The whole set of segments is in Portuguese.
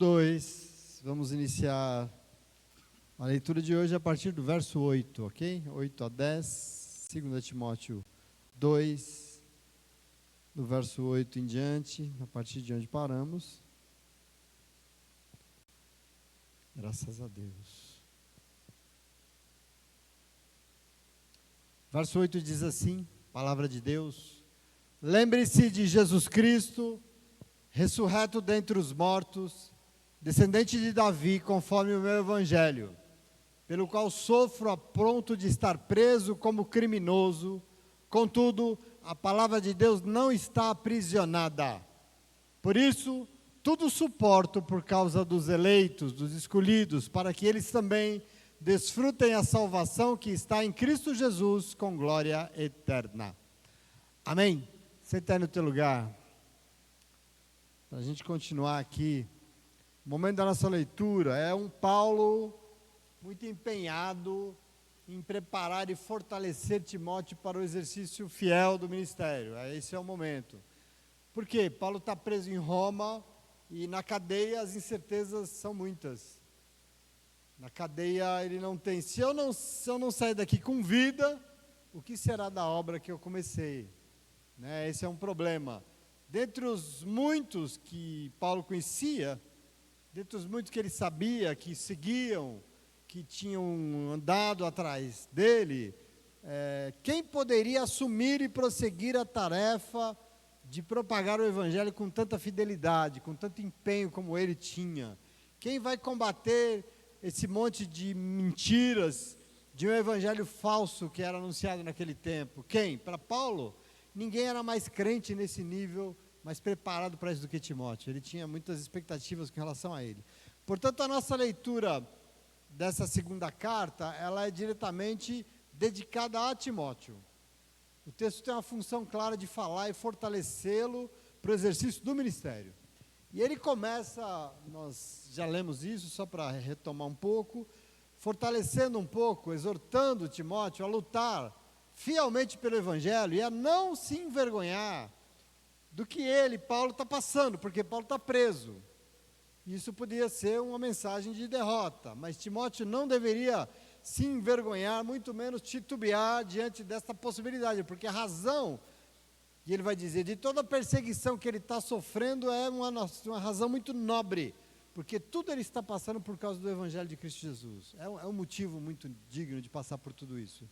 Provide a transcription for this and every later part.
2, vamos iniciar a leitura de hoje a partir do verso 8, ok? 8 a 10, 2 Timóteo 2, do verso 8 em diante, a partir de onde paramos. Graças a Deus. Verso 8 diz assim, palavra de Deus: Lembre-se de Jesus Cristo, ressurreto dentre os mortos, descendente de Davi, conforme o meu evangelho, pelo qual sofro a ponto de estar preso como criminoso. Contudo, a palavra de Deus não está aprisionada. Por isso, tudo suporto por causa dos eleitos, dos escolhidos, para que eles também desfrutem a salvação que está em Cristo Jesus, com glória eterna. Amém? Senta aí no teu lugar. Para a gente continuar aqui, o momento da nossa leitura é um Paulo muito empenhado em preparar e fortalecer Timóteo para o exercício fiel do ministério. Esse é o momento. Por quê? Paulo está preso em Roma e na cadeia as incertezas são muitas. Na cadeia ele não tem, se eu não sair daqui com vida, o que será da obra que eu comecei? Esse é um problema. Dentre os muitos que Paulo conhecia, dentre os muitos que ele sabia, que seguiam, que tinham andado atrás dele, quem poderia assumir e prosseguir a tarefa de propagar o evangelho com tanta fidelidade, com tanto empenho como ele tinha? Quem vai combater esse monte de mentiras, de um evangelho falso que era anunciado naquele tempo? Quem? Para Paulo, ninguém era mais crente nesse nível, mais preparado para isso do que Timóteo. Ele tinha muitas expectativas com relação a ele. Portanto, a nossa leitura dessa segunda carta, ela é diretamente dedicada a Timóteo. O texto tem uma função clara de falar e fortalecê-lo para o exercício do ministério. E ele começa, nós já lemos isso, só para retomar um pouco, fortalecendo um pouco, exortando Timóteo a lutar fielmente pelo evangelho e a não se envergonhar do que ele, Paulo, está passando, porque Paulo está preso. Isso podia ser uma mensagem de derrota, mas Timóteo não deveria se envergonhar, muito menos titubear diante dessa possibilidade, porque a razão, e ele vai dizer, de toda a perseguição que ele está sofrendo é uma razão muito nobre, porque tudo ele está passando por causa do evangelho de Cristo Jesus. É um motivo muito digno de passar por tudo isso.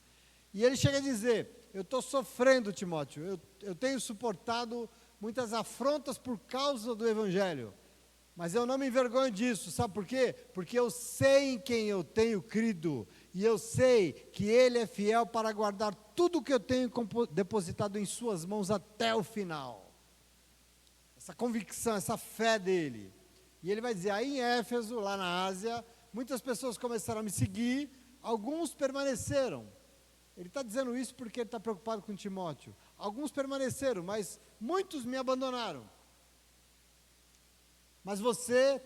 E ele chega a dizer, eu estou sofrendo, Timóteo, eu tenho suportado muitas afrontas por causa do evangelho, mas eu não me envergonho disso, sabe por quê? Porque eu sei em quem eu tenho crido, e eu sei que Ele é fiel para guardar tudo o que eu tenho depositado em suas mãos até o final. Essa convicção, essa fé dele. E ele vai dizer, aí em Éfeso, lá na Ásia, muitas pessoas começaram a me seguir, alguns permaneceram. Ele está dizendo isso porque ele está preocupado com Timóteo. Alguns permaneceram, mas muitos me abandonaram. Mas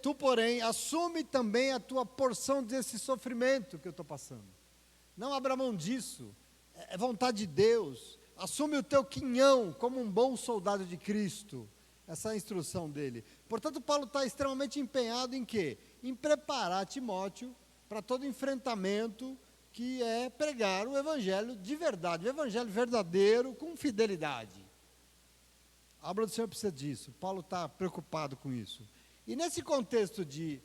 tu, porém, assume também a tua porção desse sofrimento que eu estou passando. Não abra mão disso. É vontade de Deus. Assume o teu quinhão como um bom soldado de Cristo. Essa é a instrução dele. Portanto, Paulo está extremamente empenhado em quê? Em preparar Timóteo para todo enfrentamento que é pregar o evangelho de verdade, o evangelho verdadeiro com fidelidade. A obra do Senhor precisa disso. Paulo está preocupado com isso. E nesse contexto de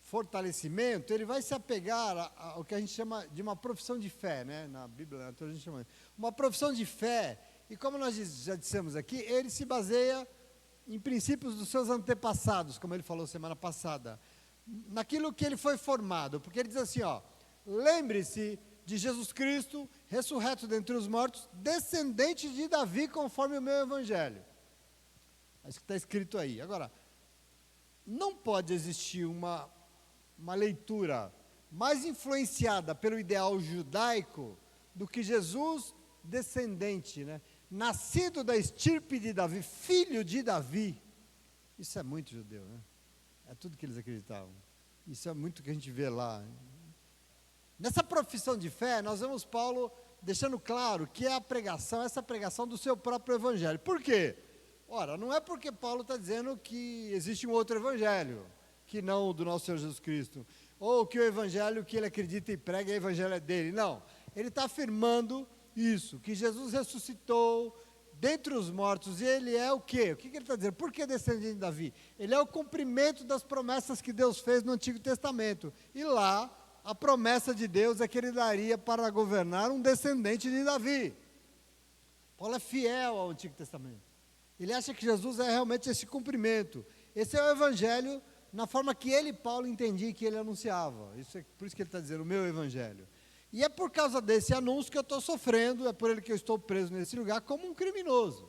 fortalecimento, ele vai se apegar ao que a gente chama de uma profissão de fé, na Bíblia, na teologia, a gente chama uma profissão de fé. E como nós já dissemos aqui, ele se baseia em princípios dos seus antepassados, como ele falou semana passada, naquilo que ele foi formado, porque ele diz assim, lembre-se de Jesus Cristo, ressurreto dentre os mortos, descendente de Davi, conforme o meu evangelho. É isso que está escrito aí. Agora, não pode existir uma leitura mais influenciada pelo ideal judaico do que Jesus descendente, nascido da estirpe de Davi, filho de Davi. Isso é muito judeu, É tudo que eles acreditavam. Isso é muito que a gente vê lá. Nessa profissão de fé, nós vemos Paulo deixando claro que é essa pregação do seu próprio evangelho. Por quê? Ora, não é porque Paulo está dizendo que existe um outro evangelho, que não o do nosso Senhor Jesus Cristo. Ou que o evangelho que ele acredita e prega, o evangelho é dele. Não, ele está afirmando isso, que Jesus ressuscitou dentre os mortos, e ele é o quê? O que ele está dizendo? Por que descendente de Davi? Ele é o cumprimento das promessas que Deus fez no Antigo Testamento. E lá, a promessa de Deus é que ele daria para governar um descendente de Davi. Paulo é fiel ao Antigo Testamento. Ele acha que Jesus é realmente esse cumprimento. Esse é o evangelho na forma que ele, Paulo, entendia e que ele anunciava. Por isso que ele está dizendo o meu evangelho. E é por causa desse anúncio que eu estou sofrendo, é por ele que eu estou preso nesse lugar como um criminoso.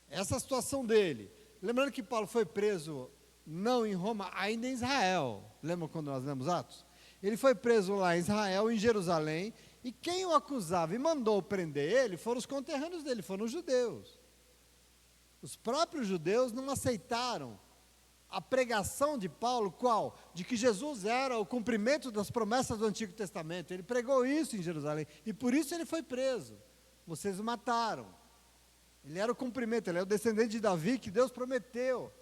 Essa é a situação dele. Lembrando que Paulo foi preso não em Roma, ainda em Israel. Lembra quando nós lemos Atos? Ele foi preso lá em Israel, em Jerusalém, e quem o acusava e mandou prender ele foram os conterrâneos dele, foram os judeus. Os próprios judeus não aceitaram a pregação de Paulo, qual? De que Jesus era o cumprimento das promessas do Antigo Testamento. Ele pregou isso em Jerusalém, e por isso ele foi preso. Vocês o mataram. Ele era o cumprimento, ele é o descendente de Davi que Deus prometeu.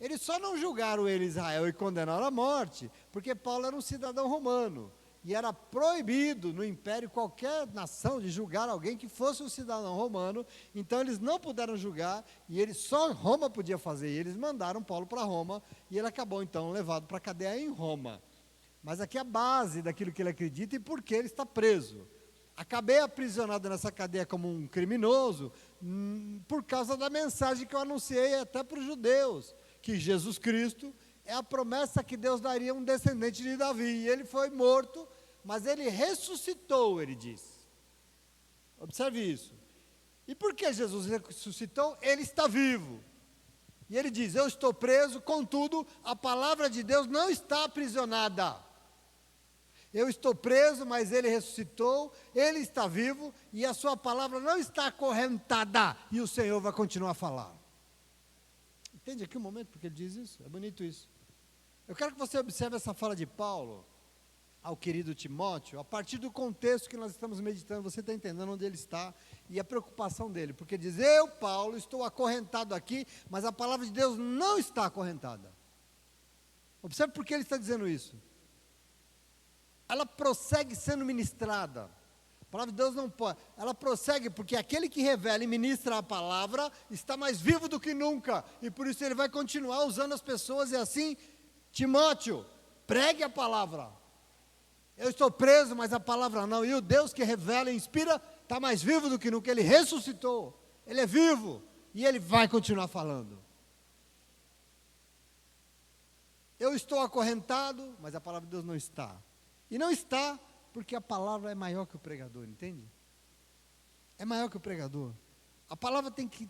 Eles só não julgaram ele, Israel, e condenaram à morte, porque Paulo era um cidadão romano. E era proibido no império qualquer nação de julgar alguém que fosse um cidadão romano. Então eles não puderam julgar, e só Roma podia fazer. E eles mandaram Paulo para Roma, e ele acabou então levado para a cadeia em Roma. Mas aqui é a base daquilo que ele acredita e por que ele está preso. Acabei aprisionado nessa cadeia como um criminoso, por causa da mensagem que eu anunciei até para os judeus, que Jesus Cristo é a promessa que Deus daria a um descendente de Davi. E ele foi morto, mas ele ressuscitou, ele diz. Observe isso. E por que Jesus ressuscitou? Ele está vivo. E ele diz, eu estou preso, contudo, a palavra de Deus não está aprisionada. Eu estou preso, mas ele ressuscitou, ele está vivo, e a sua palavra não está acorrentada, e o Senhor vai continuar a falar. Entende aqui o momento porque ele diz isso? É bonito isso. Eu quero que você observe essa fala de Paulo ao querido Timóteo, a partir do contexto que nós estamos meditando. Você está entendendo onde ele está e a preocupação dele, porque diz, eu, Paulo, estou acorrentado aqui, mas a palavra de Deus não está acorrentada. Observe por que ele está dizendo isso. Ela prossegue sendo ministrada. A palavra de Deus não pode, ela prossegue porque aquele que revela e ministra a palavra está mais vivo do que nunca, e por isso ele vai continuar usando as pessoas, e assim, Timóteo, pregue a palavra. Eu estou preso, mas a palavra não, e o Deus que revela e inspira está mais vivo do que nunca, ele ressuscitou, ele é vivo, e ele vai continuar falando. Eu estou acorrentado, mas a palavra de Deus não está, e não está porque a palavra é maior que o pregador, entende? É maior que o pregador. A palavra tem que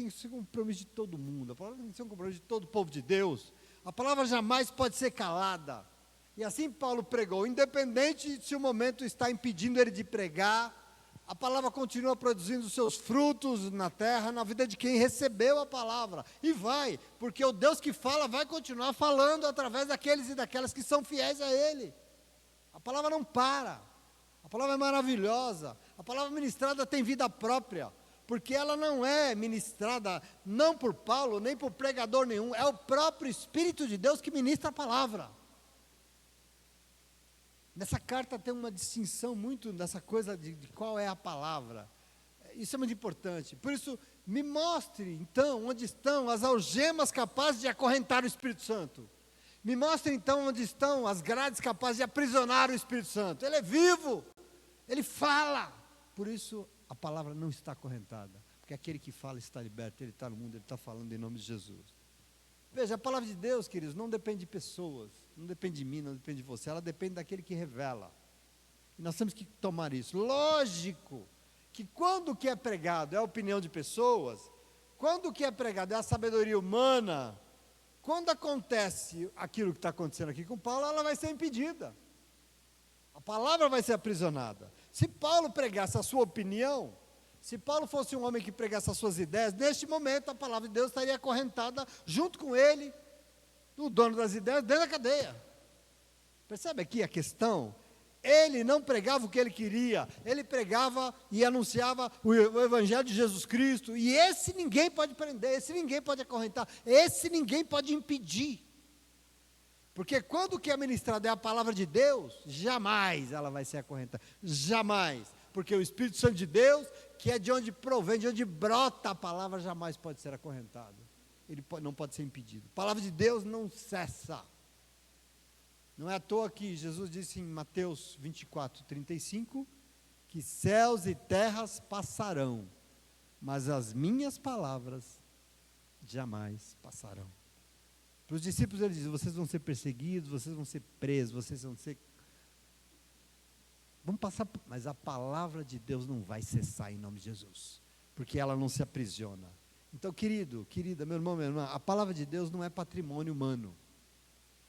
ser um compromisso de todo mundo, a palavra tem que ser um compromisso de todo o povo de Deus. A palavra jamais pode ser calada. E assim Paulo pregou, independente se o momento está impedindo ele de pregar, a palavra continua produzindo seus frutos na terra, na vida de quem recebeu a palavra. E vai, porque o Deus que fala vai continuar falando através daqueles e daquelas que são fiéis a Ele. A palavra não para, a palavra é maravilhosa, a palavra ministrada tem vida própria, porque ela não é ministrada não por Paulo, nem por pregador nenhum, é o próprio Espírito de Deus que ministra a palavra. Nessa carta tem uma distinção muito dessa coisa de qual é a palavra, isso é muito importante. Por isso, me mostre então onde estão as algemas capazes de acorrentar o Espírito Santo. Me mostre então onde estão as grades capazes de aprisionar o Espírito Santo. Ele é vivo, ele fala. Por isso a palavra não está acorrentada, porque aquele que fala está liberto, ele está no mundo, ele está falando em nome de Jesus. Veja, a palavra de Deus, queridos, não depende de pessoas, não depende de mim, não depende de você, ela depende daquele que revela. E nós temos que tomar isso. Lógico que quando o que é pregado é a opinião de pessoas, quando o que é pregado é a sabedoria humana, quando acontece aquilo que está acontecendo aqui com Paulo, ela vai ser impedida. A palavra vai ser aprisionada. Se Paulo pregasse a sua opinião, se Paulo fosse um homem que pregasse as suas ideias, neste momento a palavra de Deus estaria acorrentada junto com ele, o dono das ideias, dentro da cadeia. Percebe aqui a questão? Ele não pregava o que ele queria, ele pregava e anunciava o Evangelho de Jesus Cristo, e esse ninguém pode prender, esse ninguém pode acorrentar, esse ninguém pode impedir. Porque quando o que é ministrado é a palavra de Deus, jamais ela vai ser acorrentada. Jamais. Porque o Espírito Santo de Deus, que é de onde provém, de onde brota a palavra, jamais pode ser acorrentado. Não pode ser impedido. A palavra de Deus não cessa. Não é à toa que Jesus disse em Mateus 24:35, que céus e terras passarão, mas as minhas palavras jamais passarão. Para os discípulos ele diz, vocês vão ser perseguidos, vocês vão ser presos, vocês vão ser... Vamos passar, mas a palavra de Deus não vai cessar em nome de Jesus, porque ela não se aprisiona. Então, querido, querida, meu irmão, minha irmã, a palavra de Deus não é patrimônio humano,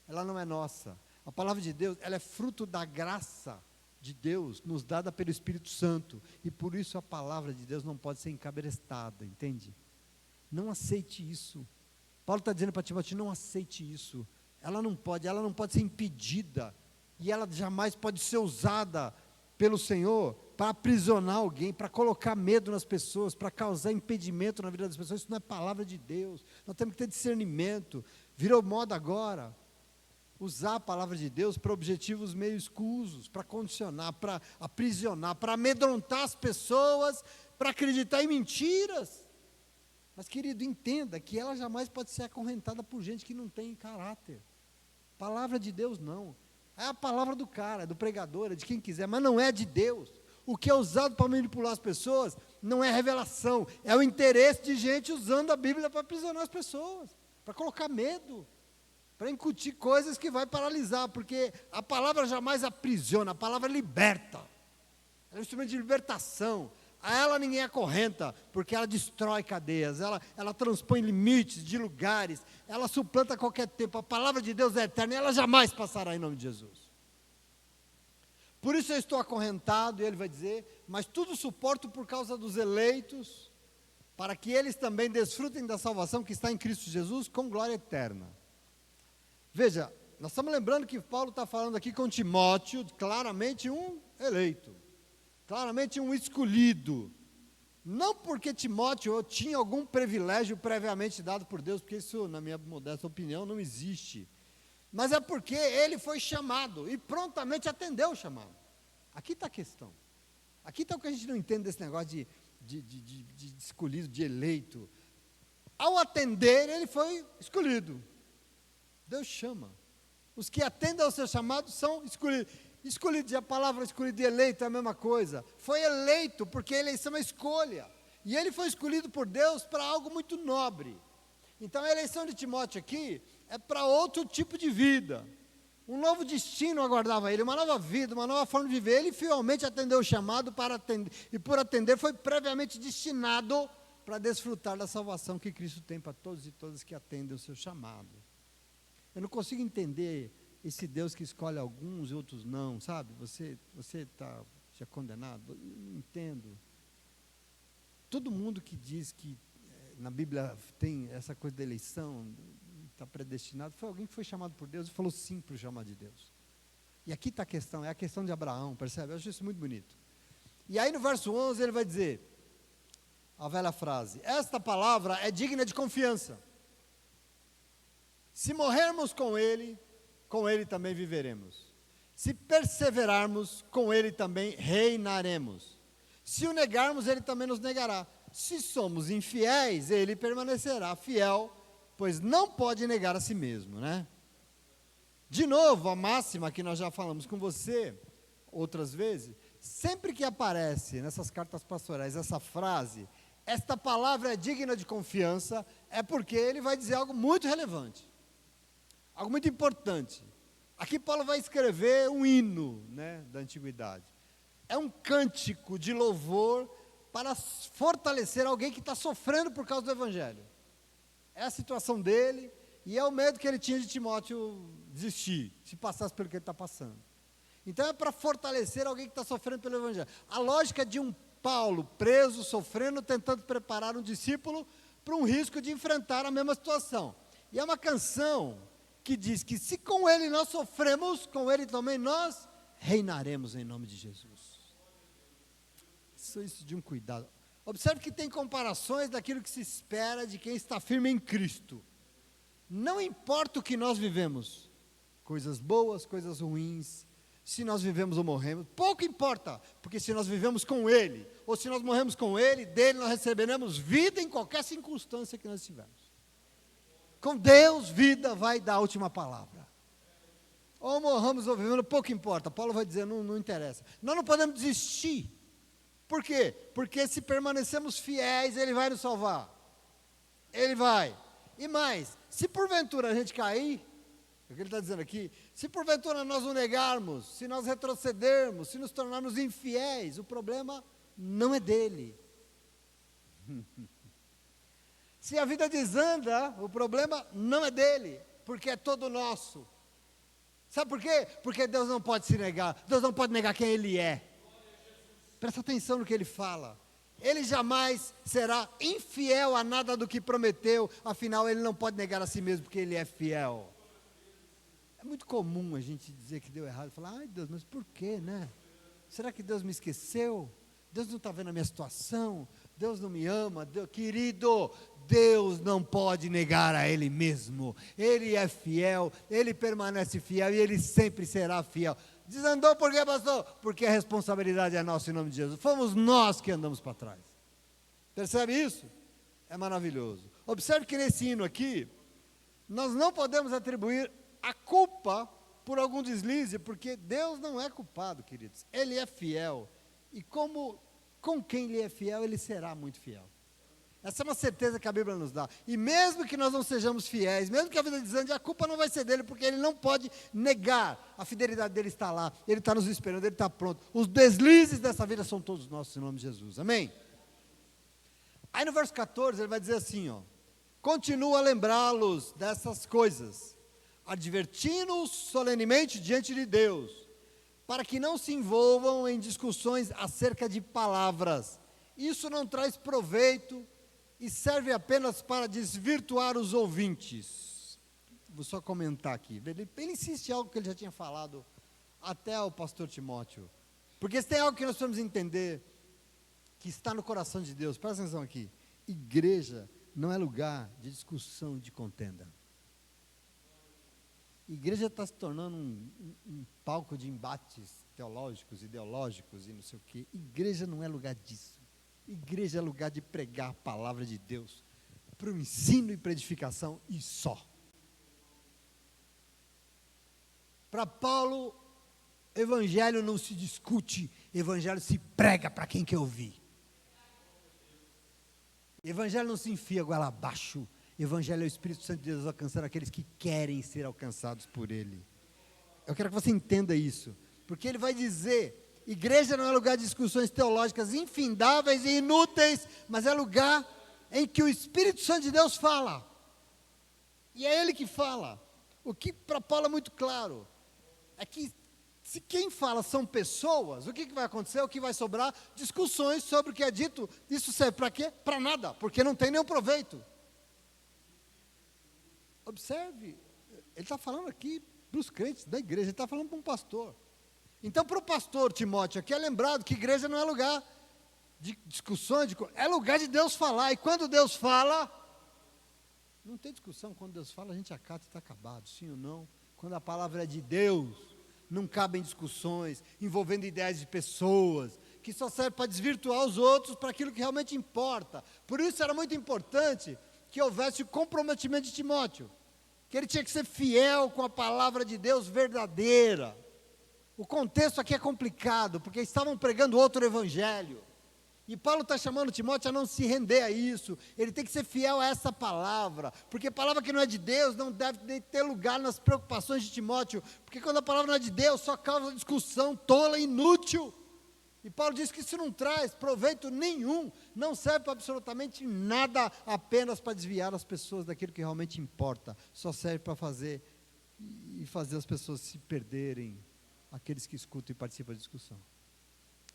ela não é nossa. A palavra de Deus, ela é fruto da graça de Deus, nos dada pelo Espírito Santo, e por isso a palavra de Deus não pode ser encabrestada, entende? Não aceite isso. Paulo está dizendo para Timóteo, não aceite isso. Ela não pode ser impedida, e ela jamais pode ser usada pelo Senhor para aprisionar alguém, para colocar medo nas pessoas, para causar impedimento na vida das pessoas. Isso não é palavra de Deus. Nós temos que ter discernimento. Virou moda agora usar a palavra de Deus para objetivos meio escusos, para condicionar, para aprisionar, para amedrontar as pessoas, para acreditar em mentiras. Mas, querido, entenda que ela jamais pode ser acorrentada por gente que não tem caráter. Palavra de Deus não. É a palavra do cara, do pregador, é de quem quiser, mas não é de Deus. O que é usado para manipular as pessoas não é revelação, é o interesse de gente usando a Bíblia para aprisionar as pessoas, para colocar medo, para incutir coisas que vai paralisar, porque a palavra jamais aprisiona, a palavra liberta. É um instrumento de libertação. A ela ninguém acorrenta, porque ela destrói cadeias, ela transpõe limites de lugares, ela suplanta qualquer tempo. A palavra de Deus é eterna e ela jamais passará em nome de Jesus. Por isso eu estou acorrentado, e ele vai dizer, mas tudo suporto por causa dos eleitos, para que eles também desfrutem da salvação que está em Cristo Jesus com glória eterna. Veja, nós estamos lembrando que Paulo está falando aqui com Timóteo, claramente um eleito. Claramente um escolhido, não porque Timóteo tinha algum privilégio previamente dado por Deus, porque isso, na minha modesta opinião, não existe, mas é porque ele foi chamado, e prontamente atendeu o chamado. Aqui está a questão, aqui está o que a gente não entende desse negócio de escolhido, de eleito. Ao atender, ele foi escolhido. Deus chama, os que atendem ao seu chamado são escolhidos. Escolhido, a palavra escolhido e eleito é a mesma coisa. Foi eleito porque a eleição é escolha. E ele foi escolhido por Deus para algo muito nobre. Então a eleição de Timóteo aqui é para outro tipo de vida. Um novo destino aguardava ele, uma nova vida, uma nova forma de viver. Ele fielmente atendeu o chamado para atender, e por atender foi previamente destinado para desfrutar da salvação que Cristo tem para todos e todas que atendem o seu chamado. Eu não consigo entender esse Deus que escolhe alguns e outros não, sabe? Você está já condenado? Não entendo. Todo mundo que diz que na Bíblia tem essa coisa da eleição, está predestinado, foi alguém que foi chamado por Deus e falou sim para o chamado de Deus. E aqui está a questão, é a questão de Abraão, percebe? Eu acho isso muito bonito. E aí no verso 11 ele vai dizer, a velha frase, esta palavra é digna de confiança. Se morrermos com ele também viveremos. Se perseverarmos, com ele também reinaremos. Se o negarmos, ele também nos negará. Se somos infiéis, ele permanecerá fiel, pois não pode negar a si mesmo, né? De novo, a máxima que nós já falamos com você outras vezes, sempre que aparece nessas cartas pastorais essa frase, esta palavra é digna de confiança, é porque ele vai dizer algo muito relevante. Algo muito importante. Aqui Paulo vai escrever um hino, né, da antiguidade. É um cântico de louvor para fortalecer alguém que está sofrendo por causa do Evangelho. É a situação dele e é o medo que ele tinha de Timóteo desistir, se passasse pelo que ele está passando. Então é para fortalecer alguém que está sofrendo pelo Evangelho. A lógica de um Paulo preso, sofrendo, tentando preparar um discípulo para um risco de enfrentar a mesma situação. E é uma canção que diz que se com ele nós sofremos, com ele também nós reinaremos em nome de Jesus. Isso de um cuidado. Observe que tem comparações daquilo que se espera de quem está firme em Cristo. Não importa o que nós vivemos, coisas boas, coisas ruins, se nós vivemos ou morremos, pouco importa, porque se nós vivemos com Ele, ou se nós morremos com Ele, dele nós receberemos vida em qualquer circunstância que nós estivermos. Com Deus, vida vai dar a última palavra. Ou morramos ou vivemos, pouco importa. Paulo vai dizer, não interessa. Nós não podemos desistir. Por quê? Porque se permanecemos fiéis, Ele vai nos salvar. Ele vai. E mais, se porventura a gente cair, é o que ele está dizendo aqui, se porventura nós o negarmos, se nós retrocedermos, se nos tornarmos infiéis, o problema não é dele. Se a vida desanda, o problema não é dele, porque é todo nosso. Sabe por quê? Porque Deus não pode se negar, Deus não pode negar quem Ele é. Presta atenção no que Ele fala. Ele jamais será infiel a nada do que prometeu, afinal Ele não pode negar a si mesmo, porque Ele é fiel. É muito comum a gente dizer que deu errado, falar, ai Deus, mas por quê, né? Será que Deus me esqueceu? Deus não está vendo a minha situação? Deus não me ama? Querido, Deus não pode negar a Ele mesmo. Ele é fiel, Ele permanece fiel e Ele sempre será fiel. Desandou por quê, pastor? Porque a responsabilidade é nossa em nome de Jesus. Fomos nós que andamos para trás. Percebe isso? É maravilhoso. Observe que nesse hino aqui, nós não podemos atribuir a culpa por algum deslize, porque Deus não é culpado, queridos. Ele é fiel. E com quem Ele é fiel, Ele será muito fiel. Essa é uma certeza que a Bíblia nos dá. E mesmo que nós não sejamos fiéis, mesmo que a vida desande, a culpa não vai ser dele, porque Ele não pode negar. A fidelidade dele está lá, Ele está nos esperando, Ele está pronto. Os deslizes dessa vida são todos nossos, em nome de Jesus. Amém? Aí no verso 14, ele vai dizer assim, ó, continua a lembrá-los dessas coisas, advertindo-os solenemente diante de Deus, para que não se envolvam em discussões acerca de palavras. Isso não traz proveito e serve apenas para desvirtuar os ouvintes. Vou só comentar aqui. Ele insiste em algo que ele já tinha falado até ao pastor Timóteo. Porque se tem algo que nós precisamos entender, que está no coração de Deus, presta atenção aqui. Igreja não é lugar de discussão, de contenda. Igreja está se tornando um palco de embates teológicos, ideológicos e não sei o quê. Igreja não é lugar disso. Igreja é lugar de pregar a palavra de Deus, para o ensino e para a edificação, e só. Para Paulo, evangelho não se discute, evangelho se prega para quem quer ouvir. Evangelho não se enfia goela abaixo, evangelho é o Espírito Santo de Deus alcançando aqueles que querem ser alcançados por Ele. Eu quero que você entenda isso, porque ele vai dizer, igreja não é lugar de discussões teológicas infindáveis e inúteis, mas é lugar em que o Espírito Santo de Deus fala. E é Ele que fala. O que para Paulo é muito claro, é que se quem fala são pessoas, o que vai acontecer? O que vai sobrar? Discussões sobre o que é dito. Isso serve para quê? Para nada, porque não tem nenhum proveito. Observe, ele está falando aqui para os crentes da igreja, ele está falando para um pastor. Então, para o pastor Timóteo aqui é lembrado que igreja não é lugar de discussões, é lugar de Deus falar. E quando Deus fala, não tem discussão. Quando Deus fala, a gente acata e está acabado, sim ou não. Quando a palavra é de Deus, não cabem discussões envolvendo ideias de pessoas, que só serve para desvirtuar os outros para aquilo que realmente importa. Por isso era muito importante que houvesse o comprometimento de Timóteo, que ele tinha que ser fiel com a palavra de Deus verdadeira. O contexto aqui é complicado, porque estavam pregando outro evangelho. E Paulo está chamando Timóteo a não se render a isso. Ele tem que ser fiel a essa palavra, porque palavra que não é de Deus não deve nem ter lugar nas preocupações de Timóteo, porque quando a palavra não é de Deus, só causa discussão tola e inútil. E Paulo diz que isso não traz proveito nenhum, não serve para absolutamente nada, apenas para desviar as pessoas daquilo que realmente importa. Só serve para fazer as pessoas se perderem, aqueles que escutam e participam da discussão.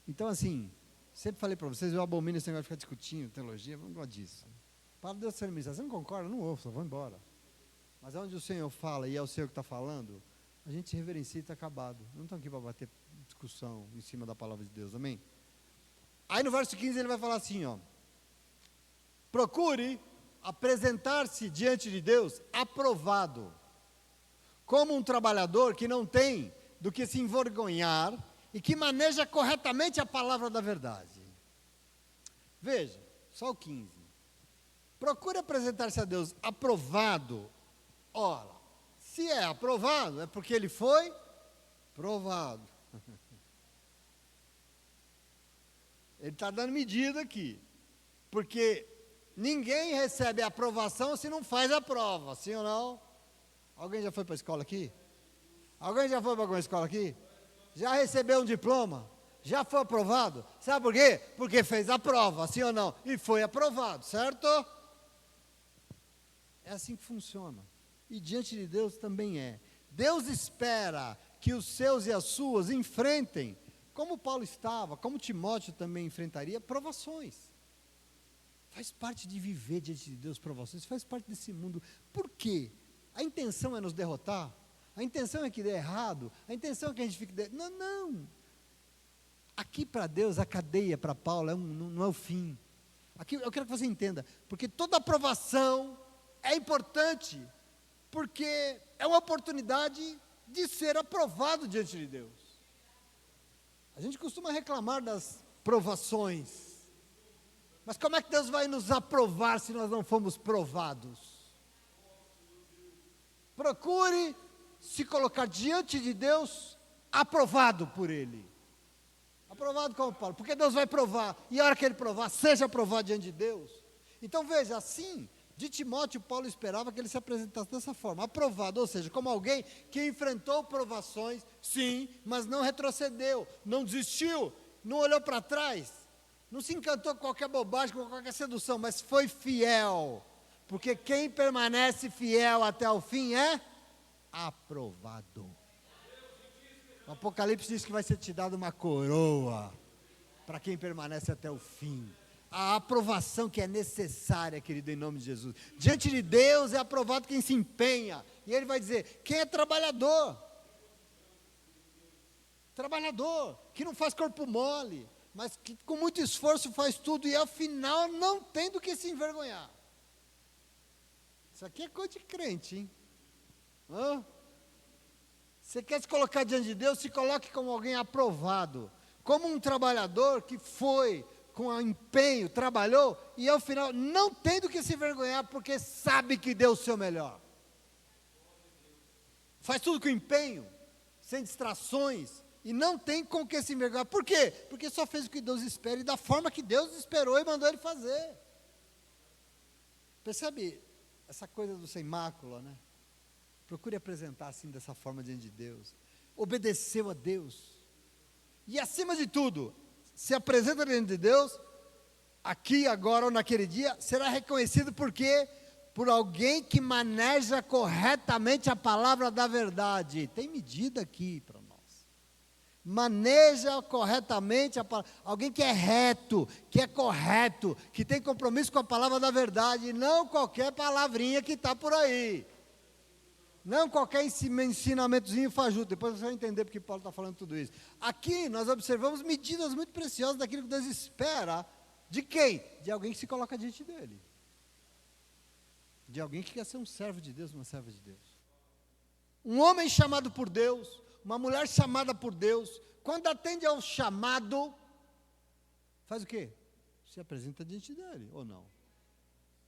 Então, assim, sempre falei para vocês, eu abomino esse negócio de ficar discutindo teologia, eu não gosto disso. Para Deus ser ministrar, você não concorda? Não ouça, vou embora. Mas onde o Senhor fala e é o Senhor que está falando, a gente se reverencia e está acabado. Não estão aqui para bater discussão em cima da palavra de Deus, amém? Aí no verso 15 ele vai falar assim, ó, procure apresentar-se diante de Deus aprovado, como um trabalhador que não tem do que se envergonhar e que maneja corretamente a palavra da verdade. Veja, só o 15. Procure apresentar-se a Deus aprovado. Ora, se é aprovado, é porque ele foi provado. Ele está dando medida aqui. Porque ninguém recebe aprovação se não faz a prova, sim ou não? Alguém já foi para a escola aqui? Alguém já foi para alguma escola aqui? Já recebeu um diploma? Já foi aprovado? Sabe por quê? Porque fez a prova, sim ou não? E foi aprovado, certo? É assim que funciona. E diante de Deus também é. Deus espera que os seus e as suas enfrentem, como Paulo estava, como Timóteo também enfrentaria, provações. Faz parte de viver diante de Deus provações, faz parte desse mundo. Por quê? A intenção é nos derrotar? A intenção é que dê errado? A intenção é que a gente fique... Não, não. Aqui para Deus, a cadeia para Paulo não é o fim. Aqui eu quero que você entenda, porque toda aprovação é importante, porque é uma oportunidade de ser aprovado diante de Deus. A gente costuma reclamar das provações, mas como é que Deus vai nos aprovar se nós não fomos provados? Procure se colocar diante de Deus aprovado por Ele. Aprovado como Paulo, porque Deus vai provar, e a hora que Ele provar, seja aprovado diante de Deus. Então veja, assim, de Timóteo, Paulo esperava que ele se apresentasse dessa forma, aprovado, ou seja, como alguém que enfrentou provações, sim, mas não retrocedeu, não desistiu, não olhou para trás, não se encantou com qualquer bobagem, com qualquer sedução, mas foi fiel, porque quem permanece fiel até o fim é aprovado. O Apocalipse diz que vai ser te dada uma coroa para quem permanece até o fim. A aprovação que é necessária, querido, em nome de Jesus. Diante de Deus é aprovado quem se empenha. E Ele vai dizer, quem é trabalhador? Trabalhador, que não faz corpo mole, mas que com muito esforço faz tudo e ao final não tem do que se envergonhar. Isso aqui é coisa de crente, hein? Hã? Você quer se colocar diante de Deus, se coloque como alguém aprovado, como um trabalhador que foi, com empenho, trabalhou, e ao final não tem do que se envergonhar, porque sabe que deu o seu melhor. Faz tudo com empenho, sem distrações, e não tem com o que se envergonhar. Por quê? Porque só fez o que Deus espera, e da forma que Deus esperou e mandou ele fazer. Percebe essa coisa do sem mácula, né? Procure apresentar assim dessa forma diante de Deus. Obedeceu a Deus. E acima de tudo, se apresenta diante de Deus, aqui, agora ou naquele dia, será reconhecido por quê? Por alguém que maneja corretamente a palavra da verdade. Tem medida aqui para nós. Maneja corretamente a palavra. Alguém que é reto, que é correto, que tem compromisso com a palavra da verdade, e não qualquer palavrinha que está por aí. Não qualquer ensinamentozinho fajuto. Depois você vai entender porque Paulo está falando tudo isso. Aqui nós observamos medidas muito preciosas daquilo que Deus espera. De quem? De alguém que se coloca diante dele. De alguém que quer ser um servo de Deus, uma serva de Deus. Um homem chamado por Deus, uma mulher chamada por Deus, quando atende ao chamado, faz o quê? Se apresenta diante dele, ou não?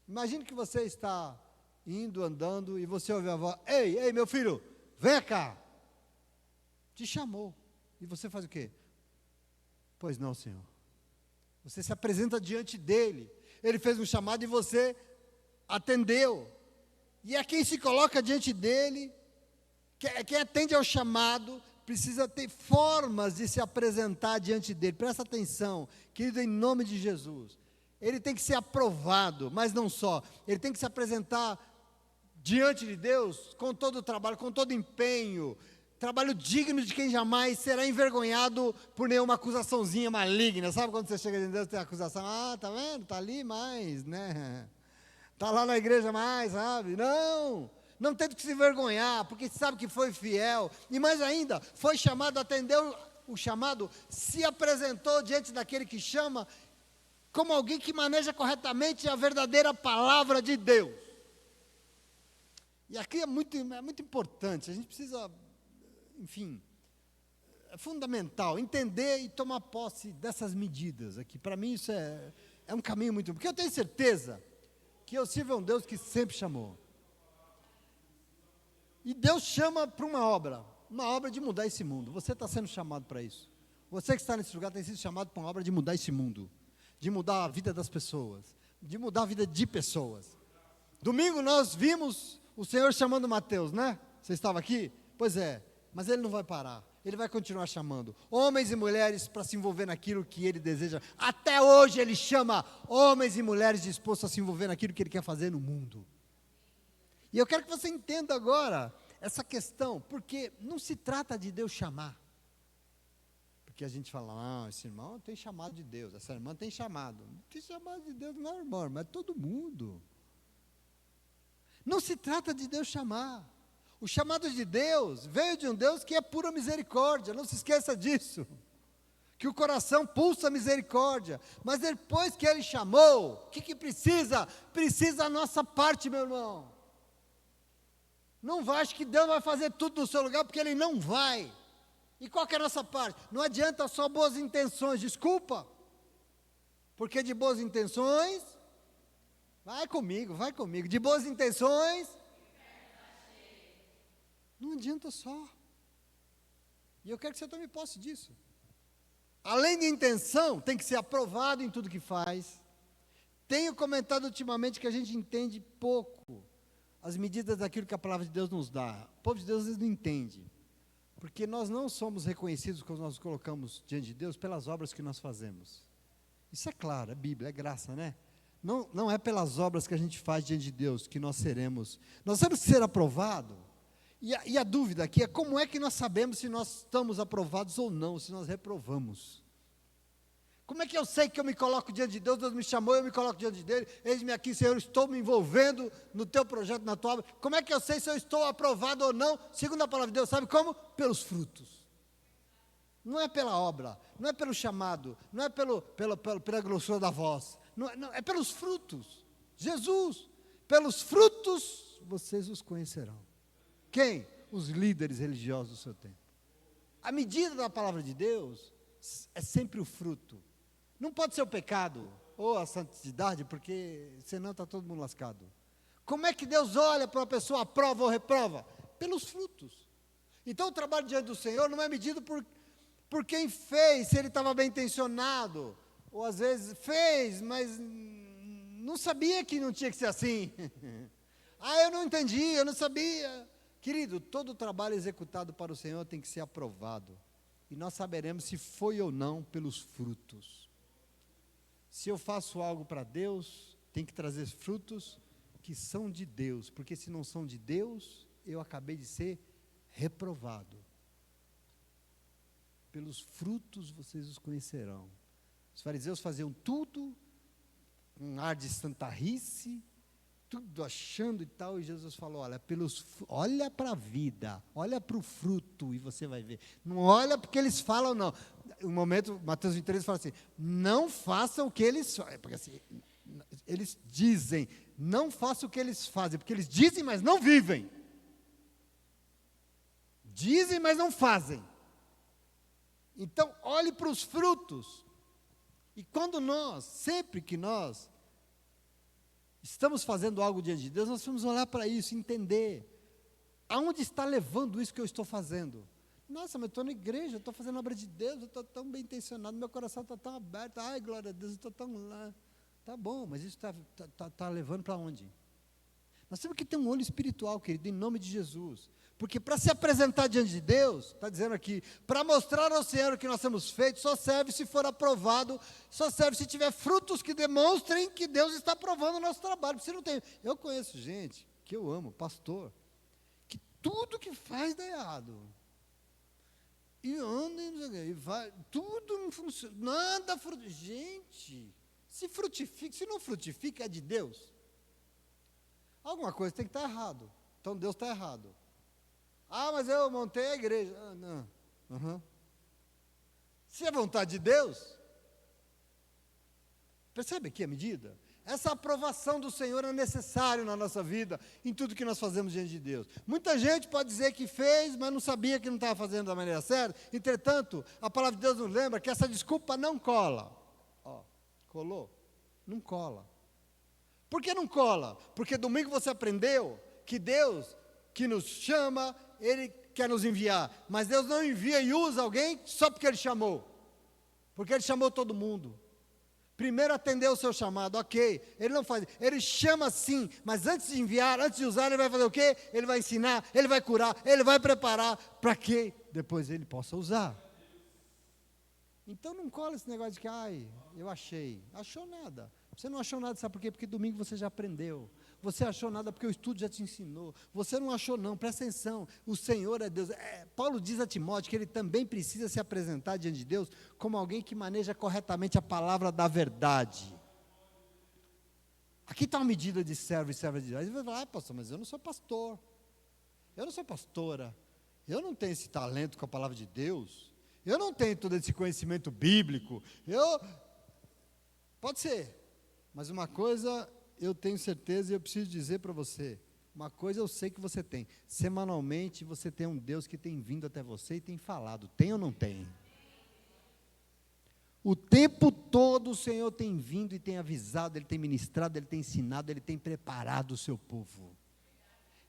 Imagine que você está indo, andando, e você ouve a voz, ei, meu filho, vem cá. Te chamou. E você faz o quê? Pois não, Senhor. Você se apresenta diante dele. Ele fez um chamado e você atendeu. E é quem se coloca diante dele, quem atende ao chamado, precisa ter formas de se apresentar diante dele. Presta atenção, querido, em nome de Jesus. Ele tem que ser aprovado, mas não só. Ele tem que se apresentar diante de Deus, com todo o trabalho, com todo o empenho, trabalho digno de quem jamais será envergonhado por nenhuma acusaçãozinha maligna. Sabe quando você chega diante de Deus e tem acusação? Ah, tá vendo? Tá ali mais, né? Tá lá na igreja mais, sabe? Não tem do que se envergonhar, porque sabe que foi fiel. E mais ainda, foi chamado, atendeu o chamado, se apresentou diante daquele que chama, como alguém que maneja corretamente a verdadeira palavra de Deus. E aqui é muito importante, a gente precisa, enfim, é fundamental entender e tomar posse dessas medidas aqui. Para mim isso é um caminho muito... Porque eu tenho certeza que eu sirvo a um Deus que sempre chamou. E Deus chama para uma obra de mudar esse mundo. Você está sendo chamado para isso. Você que está nesse lugar tem sido chamado para uma obra de mudar esse mundo, de mudar a vida das pessoas, de mudar a vida de pessoas. Domingo nós vimos o Senhor chamando Mateus, né? Você estava aqui? Pois é, mas Ele não vai parar. Ele vai continuar chamando homens e mulheres para se envolver naquilo que Ele deseja. Até hoje Ele chama homens e mulheres dispostos a se envolver naquilo que Ele quer fazer no mundo. E eu quero que você entenda agora essa questão, porque não se trata de Deus chamar. Porque a gente fala, não, esse irmão tem chamado de Deus, essa irmã tem chamado. Não tem chamado de Deus, não, irmão, mas todo mundo. Não se trata de Deus chamar. O chamado de Deus veio de um Deus que é pura misericórdia, não se esqueça disso. Que o coração pulsa misericórdia. Mas depois que Ele chamou, o que precisa? Precisa a nossa parte, meu irmão. Não vai, acho que Deus vai fazer tudo no seu lugar, porque Ele não vai. E qual que é a nossa parte? Não adianta só boas intenções, desculpa. Porque de boas intenções, vai comigo, de boas intenções, não adianta só. E eu quero que você tome posse disso. Além de intenção, tem que ser aprovado em tudo que faz. Tenho comentado ultimamente que a gente entende pouco as medidas daquilo que a palavra de Deus nos dá. O povo de Deus às vezes não entende. Porque nós não somos reconhecidos quando nós nos colocamos diante de Deus pelas obras que nós fazemos. Isso é claro, é Bíblia, é graça, né? Não é pelas obras que a gente faz diante de Deus que nós seremos. Nós temos que ser aprovados. E a dúvida aqui é como é que nós sabemos se nós estamos aprovados ou não, se nós reprovamos. Como é que eu sei que eu me coloco diante de Deus, Deus me chamou, eu me coloco diante dele, eis-me aqui, Senhor, estou me envolvendo no teu projeto, na tua obra. Como é que eu sei se eu estou aprovado ou não? Segundo a palavra de Deus, sabe como? Pelos frutos. Não é pela obra, não é pelo chamado, não é pela grossura da voz, não, é pelos frutos. Jesus, pelos frutos vocês os conhecerão. Quem? Os líderes religiosos do seu tempo. A medida da palavra de Deus é sempre o fruto. Não pode ser o pecado ou a santidade, porque senão está todo mundo lascado. Como é que Deus olha para uma pessoa, aprova ou reprova? Pelos frutos. Então o trabalho diante do Senhor não é medido por quem fez, se ele estava bem intencionado, ou às vezes fez, mas não sabia que não tinha que ser assim. Eu não entendi, eu não sabia. Querido, todo trabalho executado para o Senhor tem que ser aprovado. E nós saberemos se foi ou não pelos frutos. Se eu faço algo para Deus, tem que trazer frutos que são de Deus. Porque se não são de Deus, eu acabei de ser reprovado. Pelos frutos vocês os conhecerão. Os fariseus faziam tudo com ar de santarrice, tudo achando e tal, e Jesus falou, olha para a vida, olha para o fruto, e você vai ver. Não olha porque eles falam, não. Um momento, Mateus 23 fala assim, não façam o que eles fazem, porque assim, eles dizem, não façam o que eles fazem, porque eles dizem, mas não vivem. Dizem, mas não fazem. Então, olhe para os frutos. E quando sempre que nós estamos fazendo algo diante de Deus, nós vamos olhar para isso, entender aonde está levando isso que eu estou fazendo. Nossa, mas eu estou na igreja, eu estou fazendo a obra de Deus, eu estou tão bem intencionado, meu coração está tão aberto, ai, glória a Deus, eu estou tão lá. Tá bom, mas isso está levando para onde? Nós temos que ter um olho espiritual, querido, em nome de Jesus. Porque para se apresentar diante de Deus, está dizendo aqui, para mostrar ao Senhor o que nós temos feito, só serve se for aprovado, só serve se tiver frutos que demonstrem que Deus está aprovando o nosso trabalho. Se não tem, eu conheço gente que eu amo, pastor, que tudo que faz dá errado. E anda, e vai, tudo não funciona, nada frutifica. Gente, se não frutifica, é de Deus. Alguma coisa tem que estar errado. Então Deus está errado. Mas eu montei a igreja. Não. Uhum. Se é vontade de Deus, percebe aqui a medida? Essa aprovação do Senhor é necessária na nossa vida, em tudo que nós fazemos diante de Deus. Muita gente pode dizer que fez, mas não sabia que não estava fazendo da maneira certa. Entretanto, a palavra de Deus nos lembra que essa desculpa não cola. Ó, colou? Não cola. Por que não cola? Porque domingo você aprendeu que Deus, que nos chama, Ele quer nos enviar. Mas Deus não envia e usa alguém só porque Ele chamou. Porque Ele chamou todo mundo. Primeiro atendeu o seu chamado, ok. Ele não faz, Ele chama sim, mas antes de enviar, antes de usar, Ele vai fazer o quê? Ele vai ensinar, Ele vai curar, Ele vai preparar, para que depois Ele possa usar. Então não cola esse negócio de que, eu achei. Achou nada. Você não achou nada, sabe por quê? Porque domingo você já aprendeu. Você achou nada porque o estudo já te ensinou. Você não achou não, presta atenção. O Senhor é Deus. Paulo diz a Timóteo que ele também precisa se apresentar diante de Deus como alguém que maneja corretamente a palavra da verdade. Aqui está uma medida de servo e serva de Deus. Aí você vai falar, pastor, mas eu não sou pastor. Eu não sou pastora. Eu não tenho esse talento com a palavra de Deus. Eu não tenho todo esse conhecimento bíblico. Pode ser. Mas uma coisa eu tenho certeza e eu preciso dizer para você. Uma coisa eu sei que você tem. Semanalmente você tem um Deus que tem vindo até você e tem falado. Tem ou não tem? O tempo todo o Senhor tem vindo e tem avisado, Ele tem ministrado, Ele tem ensinado, Ele tem preparado o seu povo.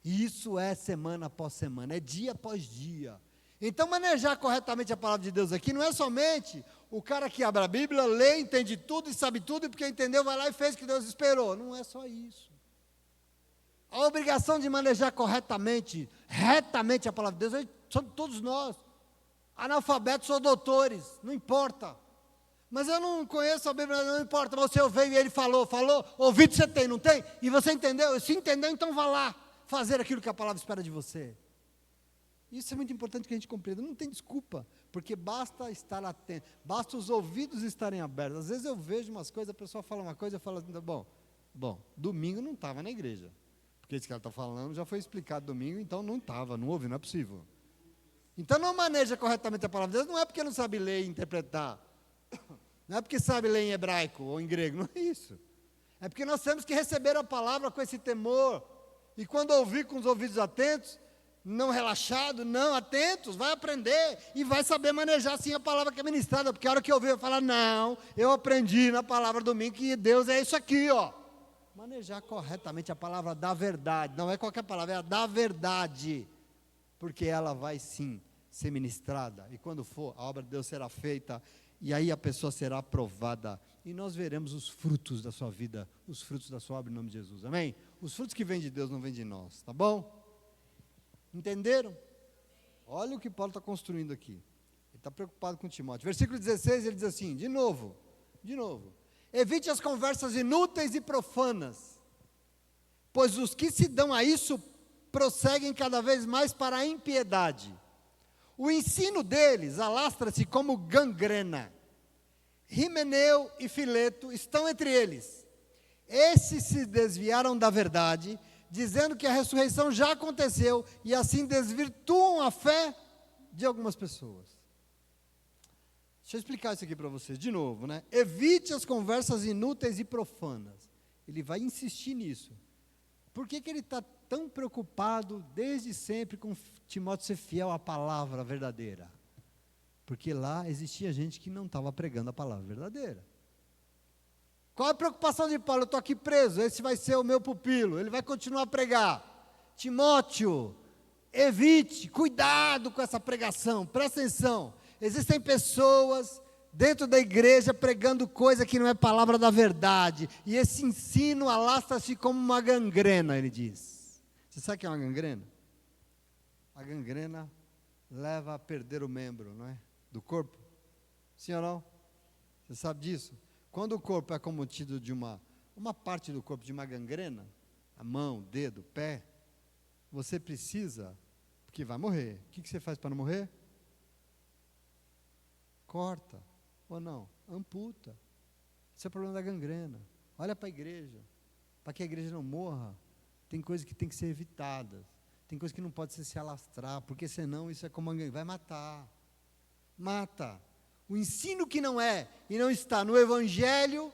E isso é semana após semana, é dia após dia. Então manejar corretamente a palavra de Deus aqui não é somente o cara que abre a Bíblia, lê, entende tudo e sabe tudo, e porque entendeu, vai lá e fez o que Deus esperou. Não é só isso. A obrigação de manejar corretamente, retamente a palavra de Deus, somos todos nós. Analfabetos ou doutores, não importa. Mas eu não conheço a Bíblia, não importa. Você veio e ele falou, ouvido você tem, não tem? E você entendeu? Se entendeu, então vá lá fazer aquilo que a palavra espera de você. Isso é muito importante que a gente compreenda. Não tem desculpa, porque basta estar atento, basta os ouvidos estarem abertos. Às vezes eu vejo umas coisas, a pessoa fala uma coisa, eu falo assim, bom, domingo não estava na igreja, porque isso que ela está falando já foi explicado domingo, então não estava, não ouvi, não é possível. Então não maneja corretamente a palavra de Deus, não é porque não sabe ler e interpretar, não é porque sabe ler em hebraico ou em grego, não é isso. É porque nós temos que receber a palavra com esse temor, e quando ouvir com os ouvidos atentos, não relaxado, não, atentos, vai aprender e vai saber manejar sim a palavra que é ministrada, porque a hora que eu ouvir, eu falar, não, eu aprendi na palavra domingo que Deus é isso aqui, ó. Manejar corretamente a palavra da verdade, não é qualquer palavra, é a da verdade, porque ela vai sim ser ministrada, e quando for, a obra de Deus será feita, e aí a pessoa será aprovada, e nós veremos os frutos da sua vida, os frutos da sua obra em nome de Jesus, amém? Os frutos que vêm de Deus não vêm de nós, tá bom? Entenderam? Olha o que Paulo está construindo aqui. Ele está preocupado com Timóteo. Versículo 16, ele diz assim, de novo. Evite as conversas inúteis e profanas, pois os que se dão a isso prosseguem cada vez mais para a impiedade. O ensino deles alastra-se como gangrena. Himeneu e Fileto estão entre eles. Esses se desviaram da verdade, dizendo que a ressurreição já aconteceu, e assim desvirtuam a fé de algumas pessoas. Deixa eu explicar isso aqui para vocês, de novo, né? Evite as conversas inúteis e profanas. Ele vai insistir nisso. Por que ele está tão preocupado, desde sempre, com Timóteo ser fiel à palavra verdadeira? Porque lá existia gente que não estava pregando a palavra verdadeira. Qual a preocupação de Paulo? Eu estou aqui preso, esse vai ser o meu pupilo, ele vai continuar a pregar. Timóteo, evite, cuidado com essa pregação, presta atenção. Existem pessoas dentro da igreja pregando coisa que não é palavra da verdade, e esse ensino alastra-se como uma gangrena, ele diz. Você sabe o que é uma gangrena? A gangrena leva a perder o membro, não é? Do corpo. Sim ou não? Você sabe disso? Quando o corpo é acometido de uma parte do corpo de uma gangrena, a mão, o dedo, o pé, você precisa, porque vai morrer. O que você faz para não morrer? Corta, ou não? Amputa. Esse é o problema da gangrena. Olha para a igreja, para que a igreja não morra, tem coisas que tem que ser evitadas, tem coisas que não pode se alastrar, porque senão isso é como uma gangrena, vai matar. Mata. O ensino que não é e não está no Evangelho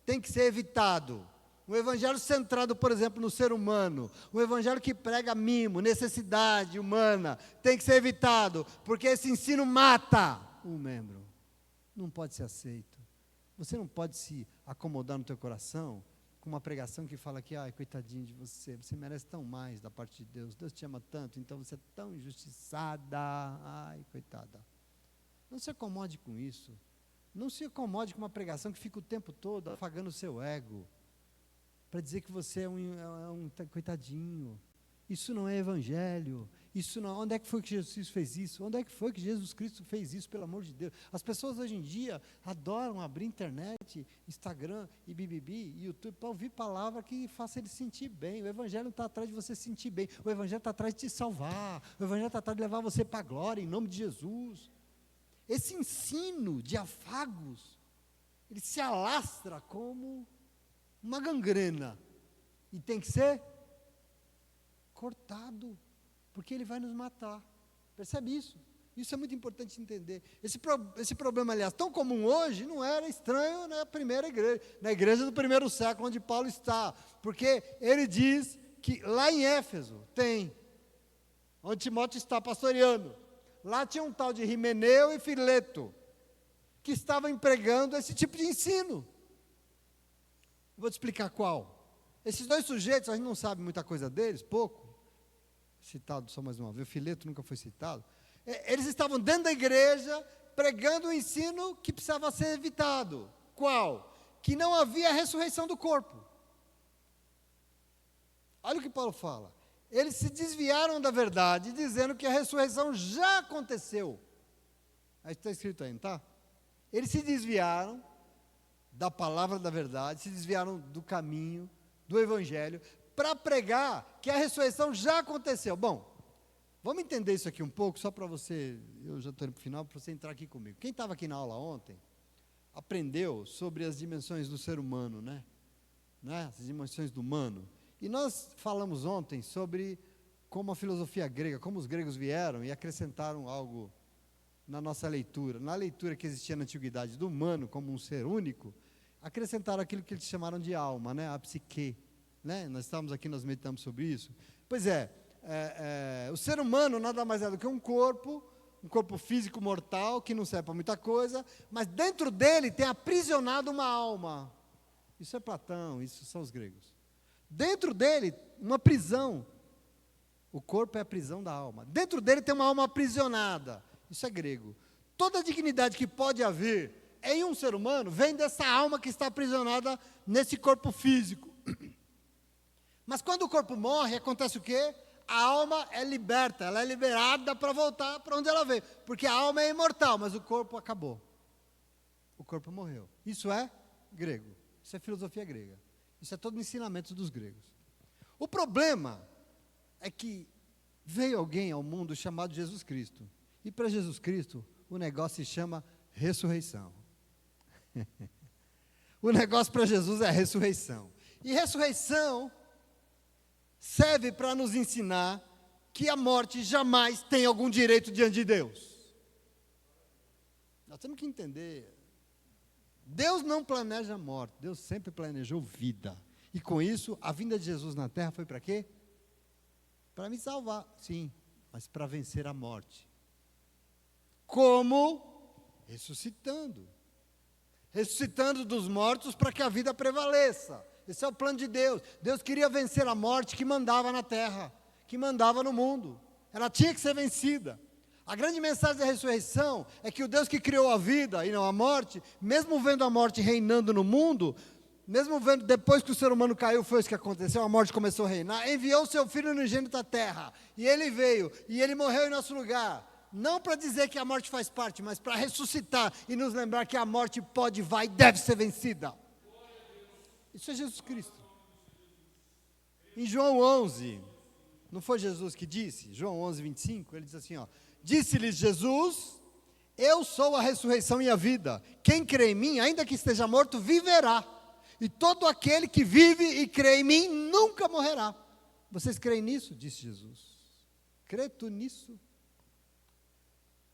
tem que ser evitado. Um evangelho centrado, por exemplo, no ser humano. Um evangelho que prega mimo, necessidade humana, tem que ser evitado, porque esse ensino mata um membro. Não pode ser aceito. Você não pode se acomodar no teu coração com uma pregação que fala que, ai, coitadinho de você, você merece tão mais da parte de Deus, Deus te ama tanto, então você é tão injustiçada, ai, coitada. Não se acomode com isso. Não se acomode com uma pregação que fica o tempo todo afagando o seu ego, para dizer que você é um coitadinho. Isso não é evangelho. Isso não. Onde é que foi que Jesus fez isso? Onde é que foi que Jesus Cristo fez isso, pelo amor de Deus? As pessoas hoje em dia adoram abrir internet, Instagram e BBB, YouTube, para ouvir palavra que faça ele sentir bem. O evangelho não está atrás de você sentir bem. O evangelho está atrás de te salvar. O evangelho está atrás de levar você para a glória, em nome de Jesus. Esse ensino de afagos, ele se alastra como uma gangrena, e tem que ser cortado, porque ele vai nos matar. Percebe isso? Isso é muito importante entender. Esse problema, aliás, tão comum hoje, não era estranho na primeira igreja, na igreja do primeiro século, onde Paulo está, porque ele diz que lá em Éfeso tem, onde Timóteo está pastoreando, lá tinha um tal de Himeneu e Fileto, que estavam empregando esse tipo de ensino. Vou te explicar qual. Esses dois sujeitos, a gente não sabe muita coisa deles, pouco. Citado só mais uma vez, o Fileto nunca foi citado. Eles estavam dentro da igreja, pregando um ensino que precisava ser evitado. Qual? Que não havia ressurreição do corpo. Olha o que Paulo fala. Eles se desviaram da verdade, dizendo que a ressurreição já aconteceu. Aí está escrito aí, não está? Eles se desviaram da palavra da verdade, se desviaram do caminho, do evangelho, para pregar que a ressurreição já aconteceu. Bom, vamos entender isso aqui um pouco, só para você, eu já estou indo para o final, para você entrar aqui comigo. Quem estava aqui na aula ontem, aprendeu sobre as dimensões do ser humano, né? As dimensões do humano. E nós falamos ontem sobre como a filosofia grega, como os gregos vieram e acrescentaram algo na nossa leitura, na leitura que existia na antiguidade do humano como um ser único, acrescentaram aquilo que eles chamaram de alma, né? A psique, né? Nós estávamos aqui, nós meditamos sobre isso. Pois o ser humano nada mais é do que um corpo físico mortal, que não serve para muita coisa, mas dentro dele tem aprisionado uma alma. Isso é Platão, isso são os gregos. Dentro dele, uma prisão. O corpo é a prisão da alma. Dentro dele tem uma alma aprisionada. Isso é grego. Toda a dignidade que pode haver em um ser humano vem dessa alma que está aprisionada nesse corpo físico. Mas quando o corpo morre, acontece o quê? A alma é liberta, ela é liberada para voltar para onde ela veio. Porque a alma é imortal, mas o corpo acabou. O corpo morreu. Isso é grego. Isso é filosofia grega. Isso é todo o ensinamento dos gregos. O problema é que veio alguém ao mundo chamado Jesus Cristo. E para Jesus Cristo, o negócio se chama ressurreição. O negócio para Jesus é ressurreição. E ressurreição serve para nos ensinar que a morte jamais tem algum direito diante de Deus. Nós temos que entender. Deus não planeja a morte, Deus sempre planejou vida. E com isso, a vinda de Jesus na terra foi para quê? Para me salvar, sim, mas para vencer a morte. Como? Ressuscitando. Ressuscitando dos mortos para que a vida prevaleça. Esse é o plano de Deus. Deus queria vencer a morte que mandava na terra, que mandava no mundo. Ela tinha que ser vencida. A grande mensagem da ressurreição é que o Deus que criou a vida e não a morte, mesmo vendo a morte reinando no mundo, mesmo vendo depois que o ser humano caiu, foi isso que aconteceu, a morte começou a reinar, enviou o seu Filho unigênito à terra, e ele veio, e ele morreu em nosso lugar, não para dizer que a morte faz parte, mas para ressuscitar e nos lembrar que a morte pode, vai e deve ser vencida. Isso é Jesus Cristo. Em João 11, não foi Jesus que disse? João 11, 25, ele diz assim, disse-lhes Jesus, eu sou a ressurreição e a vida, quem crê em mim, ainda que esteja morto, viverá, e todo aquele que vive e crê em mim, nunca morrerá. Vocês creem nisso? Disse Jesus. Crê tu nisso?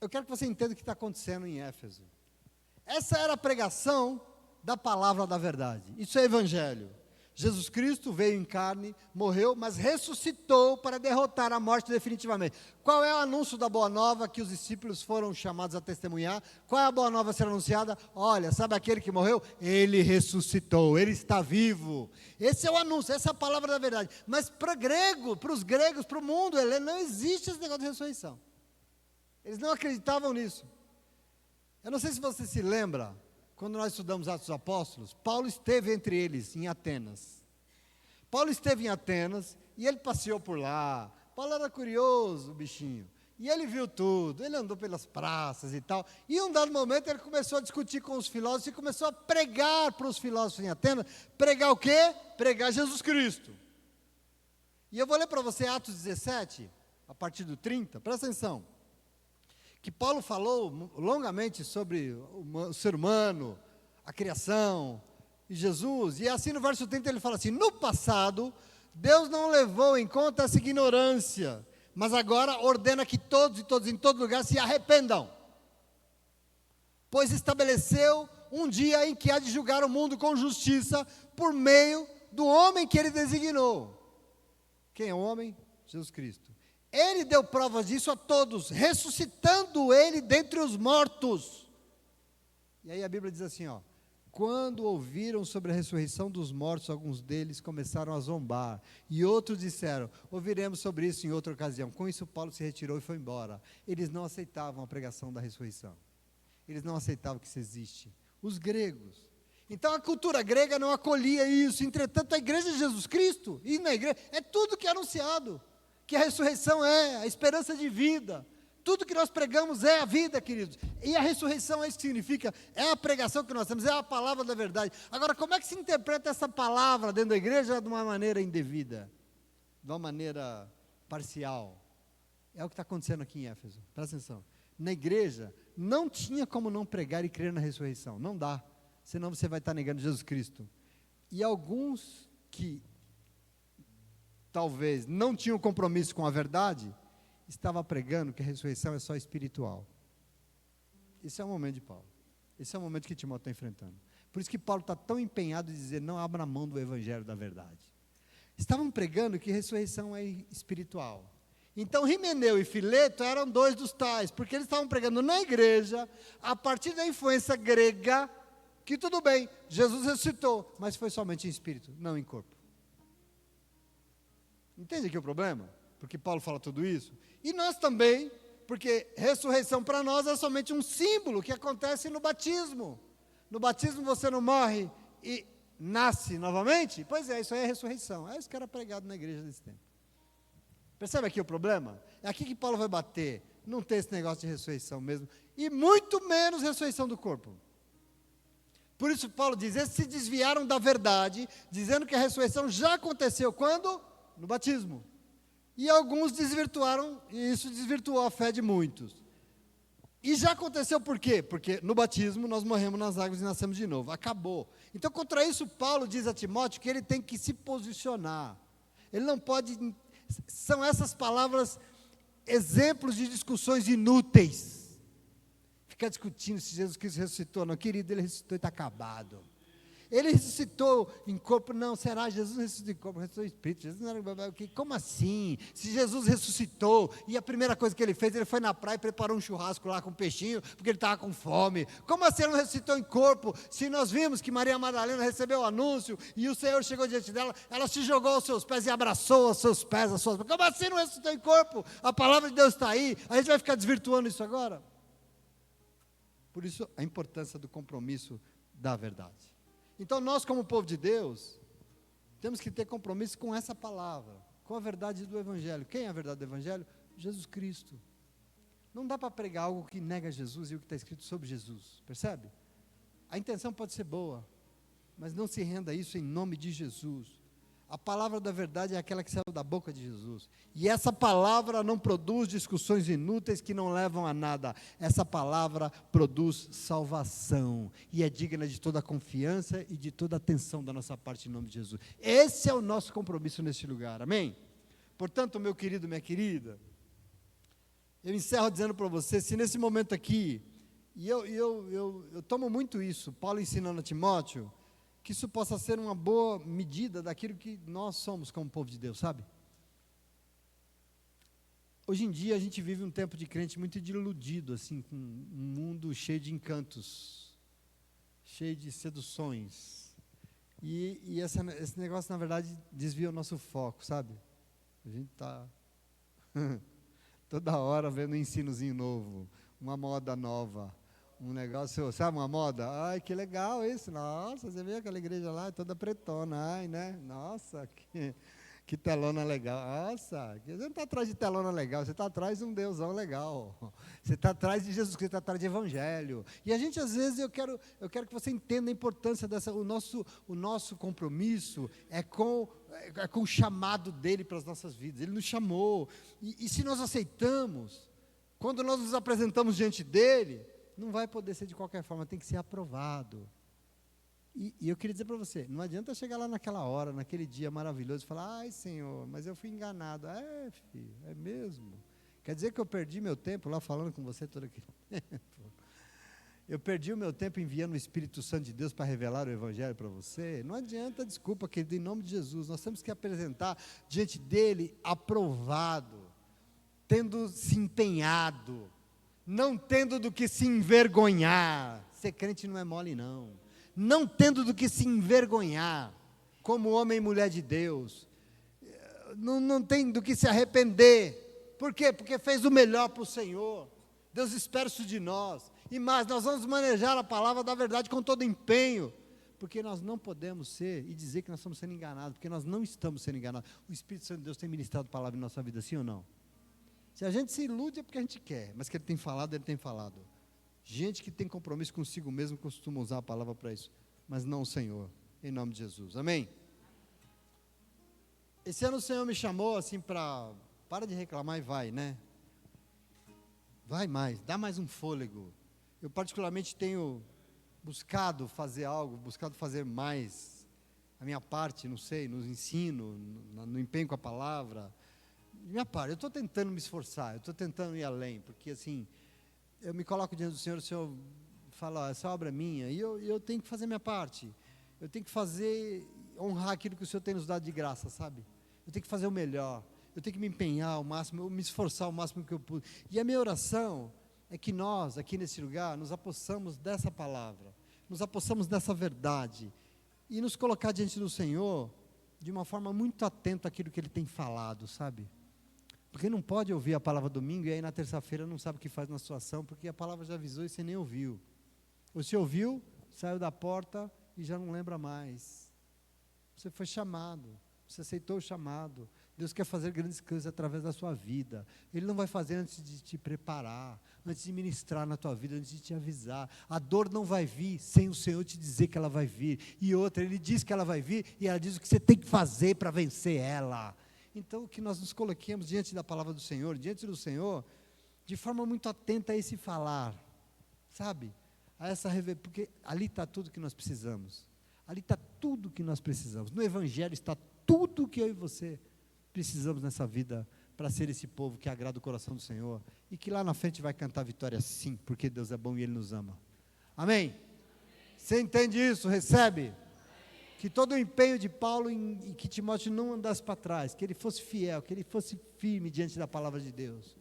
Eu quero que você entenda o que está acontecendo em Éfeso. Essa era a pregação da palavra da verdade. Isso é evangelho. Jesus Cristo veio em carne, morreu, mas ressuscitou para derrotar a morte definitivamente. Qual é o anúncio da boa nova que os discípulos foram chamados a testemunhar? Qual é a boa nova a ser anunciada? Olha, sabe aquele que morreu? Ele ressuscitou, ele está vivo. Esse é o anúncio, essa é a palavra da verdade. Mas para os gregos, para o mundo, não existe esse negócio de ressurreição. Eles não acreditavam nisso. Eu não sei se você se lembra, quando nós estudamos Atos dos Apóstolos, Paulo esteve entre eles, em Atenas. Paulo esteve em Atenas e ele passeou por lá. Paulo era curioso, o bichinho. E ele viu tudo, ele andou pelas praças e tal. E em um dado momento ele começou a discutir com os filósofos e começou a pregar para os filósofos em Atenas. Pregar o quê? Pregar Jesus Cristo. E eu vou ler para você Atos 17, a partir do 30, presta atenção. Que Paulo falou longamente sobre o ser humano, a criação, e Jesus, e assim no verso 30 ele fala assim: no passado, Deus não levou em conta essa ignorância, mas agora ordena que todos e todos em todo lugar se arrependam, pois estabeleceu um dia em que há de julgar o mundo com justiça, por meio do homem que ele designou. Quem é o homem? Jesus Cristo. Ele deu provas disso a todos, ressuscitando ele dentre os mortos. E aí a Bíblia diz assim, ó: quando ouviram sobre a ressurreição dos mortos, alguns deles começaram a zombar, e outros disseram: ouviremos sobre isso em outra ocasião. Com isso Paulo se retirou e foi embora. Eles não aceitavam a pregação da ressurreição. Eles não aceitavam que isso existe. Os gregos. Então a cultura grega não acolhia isso. Entretanto, a igreja de Jesus Cristo, e na igreja, é tudo que é anunciado. Que a ressurreição é a esperança de vida. Tudo que nós pregamos é a vida, queridos. E a ressurreição é isso que significa, é a pregação que nós temos, é a palavra da verdade. Agora, como é que se interpreta essa palavra dentro da igreja de uma maneira indevida? De uma maneira parcial? É o que está acontecendo aqui em Éfeso. Presta atenção. Na igreja, não tinha como não pregar e crer na ressurreição. Não dá. Senão você vai estar negando Jesus Cristo. E alguns que talvez não tinham compromisso com a verdade, estava pregando que a ressurreição é só espiritual. Esse é o momento de Paulo. Esse é o momento que Timóteo está enfrentando. Por isso que Paulo está tão empenhado em dizer: não abra mão do evangelho da verdade. Estavam pregando que ressurreição é espiritual. Então Himeneu e Fileto eram dois dos tais, porque eles estavam pregando na igreja, a partir da influência grega, que tudo bem, Jesus ressuscitou, mas foi somente em espírito, não em corpo. Entende aqui o problema? Porque Paulo fala tudo isso. E nós também, porque ressurreição para nós é somente um símbolo que acontece no batismo. No batismo você não morre e nasce novamente? Pois é, isso aí é ressurreição. É isso que era pregado na igreja desse tempo. Percebe aqui o problema? É aqui que Paulo vai bater. Não tem esse negócio de ressurreição mesmo. E muito menos ressurreição do corpo. Por isso Paulo diz: eles se desviaram da verdade, dizendo que a ressurreição já aconteceu quando? No batismo. E alguns desvirtuaram, e isso desvirtuou a fé de muitos. E já aconteceu por quê? Porque no batismo nós morremos nas águas e nascemos de novo. Acabou. Então, contra isso, Paulo diz a Timóteo que ele tem que se posicionar. Ele não pode... São essas palavras exemplos de discussões inúteis. Ficar discutindo se Jesus Cristo ressuscitou ou não. Querido, ele ressuscitou e está acabado. Ele ressuscitou em corpo, não, será? Jesus ressuscitou em corpo, ressuscitou em espírito, Jesus não era, como assim? Se Jesus ressuscitou, e a primeira coisa que ele fez, ele foi na praia e preparou um churrasco lá com peixinho, porque ele estava com fome. Como assim ele não ressuscitou em corpo? Se nós vimos que Maria Madalena recebeu o anúncio, e o Senhor chegou diante dela, ela se jogou aos seus pés e abraçou os seus pés, as suas mãos. Como assim não ressuscitou em corpo? A palavra de Deus está aí, a gente vai ficar desvirtuando isso agora? Por isso, a importância do compromisso da verdade. Então nós, como povo de Deus, temos que ter compromisso com essa palavra, com a verdade do Evangelho. Quem é a verdade do Evangelho? Jesus Cristo. Não dá para pregar algo que nega Jesus e o que está escrito sobre Jesus, percebe? A intenção pode ser boa, mas não se renda a isso em nome de Jesus. A palavra da verdade é aquela que saiu da boca de Jesus. E essa palavra não produz discussões inúteis que não levam a nada. Essa palavra produz salvação. E é digna de toda a confiança e de toda a atenção da nossa parte em nome de Jesus. Esse é o nosso compromisso neste lugar. Amém? Portanto, meu querido, minha querida, eu encerro dizendo para você, se nesse momento aqui, e eu tomo muito isso, Paulo ensinando a Timóteo, que isso possa ser uma boa medida daquilo que nós somos como povo de Deus, sabe? Hoje em dia a gente vive um tempo de crente muito iludido, assim, com um mundo cheio de encantos, cheio de seduções. E esse negócio, na verdade, desvia o nosso foco, sabe? A gente está toda hora vendo um ensinozinho novo, uma moda nova, um negócio, sabe, uma moda? Ai, que legal isso, nossa, você viu aquela igreja lá, toda pretona, ai, né? Nossa, que telona legal, nossa, você não está atrás de telona legal, você está atrás de um Deusão legal, você está atrás de Jesus Cristo, está atrás de Evangelho. E a gente, às vezes, eu quero que você entenda a importância dessa, o nosso compromisso é com o chamado dele para as nossas vidas. Ele nos chamou, e se nós aceitamos, quando nós nos apresentamos diante dele, não vai poder ser de qualquer forma, tem que ser aprovado. E eu queria dizer para você, não adianta chegar lá naquela hora, naquele dia maravilhoso, e falar, ai Senhor, mas eu fui enganado. É, filho, é mesmo. Quer dizer que eu perdi meu tempo lá falando com você todo aquele tempo. Eu perdi o meu tempo enviando o Espírito Santo de Deus para revelar o Evangelho para você. Não adianta desculpa, querido, em nome de Jesus, nós temos que apresentar diante dele aprovado, tendo se empenhado, não tendo do que se envergonhar. Ser crente não é mole não. Não tendo do que se envergonhar, como homem e mulher de Deus, não tem do que se arrepender. Por quê? Porque fez o melhor para o Senhor. Deus espera isso de nós. E mais, nós vamos manejar a palavra da verdade com todo empenho, porque nós não podemos ser e dizer que nós estamos sendo enganados, porque nós não estamos sendo enganados. O Espírito Santo de Deus tem ministrado a palavra em nossa vida, sim ou não? Se a gente se ilude é porque a gente quer, mas que ele tem falado, ele tem falado. Gente que tem compromisso consigo mesmo costuma usar a palavra para isso, mas não o Senhor, em nome de Jesus, amém? Esse ano o Senhor me chamou assim para de reclamar e vai, né? Vai mais, dá mais um fôlego. Eu particularmente tenho buscado fazer algo, buscado fazer mais, a minha parte, não sei, no ensino, no empenho com a palavra, minha parte, eu estou tentando me esforçar, eu estou tentando ir além, porque assim, eu me coloco diante do Senhor, o Senhor fala, ó, essa obra é minha, e eu tenho que fazer minha parte, eu tenho que honrar aquilo que o Senhor tem nos dado de graça, sabe? Eu tenho que fazer o melhor, eu tenho que me empenhar ao máximo, eu me esforçar ao máximo que eu puder. E a minha oração é que nós, aqui nesse lugar, nos apossamos dessa palavra, nos apossamos dessa verdade, e nos colocar diante do Senhor, de uma forma muito atenta àquilo que Ele tem falado, sabe? Porque não pode ouvir a palavra domingo e aí na terça-feira não sabe o que faz na sua ação, porque a palavra já avisou e você nem ouviu. Você ouviu, saiu da porta e já não lembra mais. Você foi chamado, você aceitou o chamado. Deus quer fazer grandes coisas através da sua vida. Ele não vai fazer antes de te preparar, antes de ministrar na tua vida, antes de te avisar. A dor não vai vir sem o Senhor te dizer que ela vai vir. E outra, Ele diz que ela vai vir e ela diz o que você tem que fazer para vencer ela. Então, que nós nos coloquemos diante da palavra do Senhor, diante do Senhor, de forma muito atenta a esse falar, sabe? Porque ali está tudo que nós precisamos. Ali está tudo que nós precisamos. No Evangelho está tudo que eu e você precisamos nessa vida para ser esse povo que agrada o coração do Senhor e que lá na frente vai cantar vitória sim, porque Deus é bom e Ele nos ama. Amém? Você entende isso? Recebe? Que todo o empenho de Paulo e que Timóteo não andasse para trás, que ele fosse fiel, que ele fosse firme diante da palavra de Deus,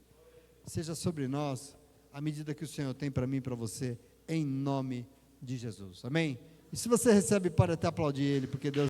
seja sobre nós a medida que o Senhor tem para mim e para você, em nome de Jesus, amém? E se você recebe, pode até aplaudir Ele, porque Deus